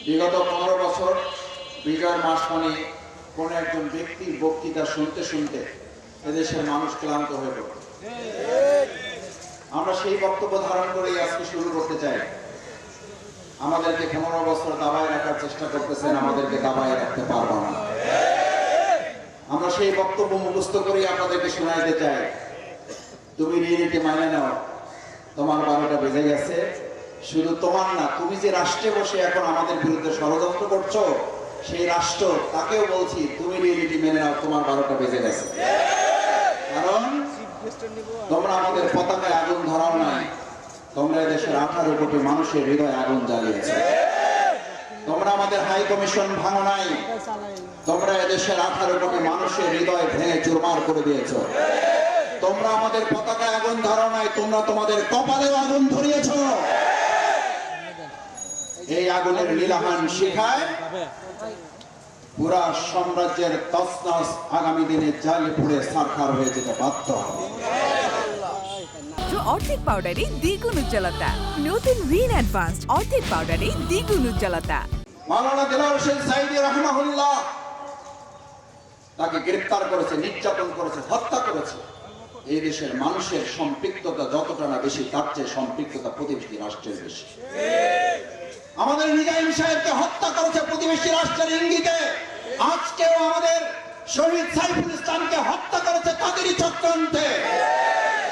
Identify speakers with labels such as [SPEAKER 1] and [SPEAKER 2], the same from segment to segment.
[SPEAKER 1] বিগত 15 বছর বিজয় মাস মানে কোন একজন ব্যক্তির বক্তৃতা শুনতে শুনতে এদেশের মানুষ ক্লান্ত হয়ে পড়ে। আমরা সেই বক্তব্য ধারণ করেই আজকে শুরু করতে চাই। আমাদেরকে 15 বছর দাবায় রাখার চেষ্টা করতেছেন, আমাদেরকে দাবায় রাখতে পারবো না। আমরা সেই বক্তব্য মুখস্থ করেই আপনাদেরকে শোনাইতে চাই। তুমি রিয়েলিটি মানে নাও, তোমার 12টা বেজে গেছে। শুধু তোমার না, তুমি যে রাষ্ট্রে বসে এখন আমাদের বিরুদ্ধে ষড়যন্ত্র করছো, সেই রাষ্ট্র তাকেও বলছি তুমি রিয়েলিটি মেনে নাও, তোমার 12টা বেজে গেছে। কারণ তোমরা আমাদের পতাকায় আগুন ধরাও নাই, তোমরা দেশের 18 কোটি মানুষের হৃদয়ে আগুন জ্বালিয়েছো। তোমরা আমাদের হাই কমিশন ভাঙো নাই, তোমরা এদেশের 18 কোটি মানুষের হৃদয় ভেঙে চুরমার করে দিয়েছো। তোমরা আমাদের পতাকায় আগুন ধরাও নাই, তোমরা তোমাদের কপালেও আগুন ধরিয়েছো। এই আগুনের লীলাহান শিখায় পুরা সাম্রাজ্যের তছনছ আগামী দিনে জ্বালে পুড়ে ছারখার হয়ে যেতে বাধ্য হবে।
[SPEAKER 2] অর্ধেক পাউডারে দ্বিগুণ উজ্জ্বলতা, নতুন রিন অ্যাডভান্সড অর্ধেক পাউডারে দ্বিগুণ উজ্জ্বলতা।
[SPEAKER 1] মাওলানা দেলাওয়ার হোসেন সাঈদী রাহিমাহুল্লাহ তাকে গ্রেফতার করেছে, নির্যাতন করেছে, হত্যা করেছে। এই দেশের মানুষের সম্পৃক্ততা যতটা না বেশি, তার চেয়ে সম্পৃক্ততা প্রতিবেশী রাষ্ট্রের বেশি। আমাদের নিজাম সাহেবকে হত্যা করেছে প্রতিবেশী রাষ্ট্রের ইঙ্গিতে। আজকেও আমাদের শহীদ সাইফুল ইসলামকে হত্যা করেছে তাদেরই চক্রান্তে।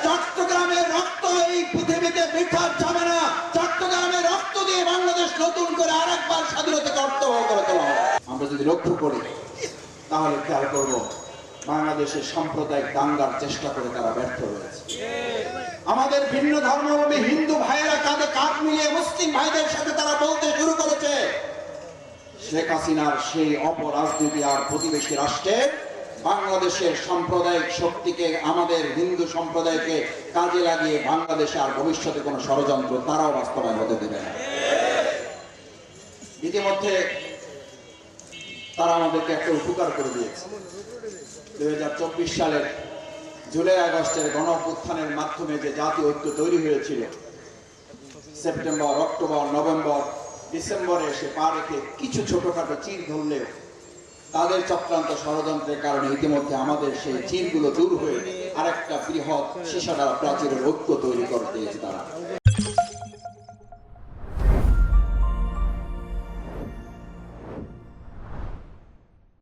[SPEAKER 1] চট্টগ্রামের রক্ত এই পৃথিবীতে বৃথা যাবে না। চট্টগ্রামের রক্ত দিয়ে বাংলাদেশ নতুন করে আরেকবার স্বাধীনতাকে অর্থবহ করে তোলা হবে। আমরা যদি লক্ষ্য করি তাহলে খেয়াল করব, বাংলাদেশের সাম্প্রদায়িক দাঙ্গার চেষ্টা করে তারা ব্যর্থ হয়েছে। আমাদের ভিন্ন ধর্মাবলম্বী হিন্দু ভাইয়েরা কাঁধে কাঁধ মিলিয়ে মুসলিম ভাইদের সাথে তারা বলতে শুরু করেছে, শেখ হাসিনার সেই অপরাজনীতি আর প্রতিবেশী রাষ্ট্রে বাংলাদেশের সাম্প্রদায়িক শক্তিকে, আমাদের হিন্দু সম্প্রদায়কে কাজে লাগিয়ে বাংলাদেশে আর ভবিষ্যতে কোনো ষড়যন্ত্র তারাও বাস্তবায়ন হতে দেবে না। ইতিমধ্যে তারা আমাদেরকে একটা উপকার করে দিয়েছে। 2024 সালের জুলাই আগস্টের গণঅভ্যুত্থানের মাধ্যমে যে জাতীয় ঐক্য তৈরি হয়েছিল, সেপ্টেম্বর, অক্টোবর, নভেম্বর, ডিসেম্বরে এসে পা রেখে কিছু ছোটখাটো চির ধরলেও তাদের চক্রান্ত ষড়যন্ত্রের কারণে ইতিমধ্যে আমাদের সেই চিরগুলো দূর হয়ে আরেকটা বৃহৎ সীসাডালা প্রাচীরের ঐক্য তৈরি করে দিয়েছে তারা।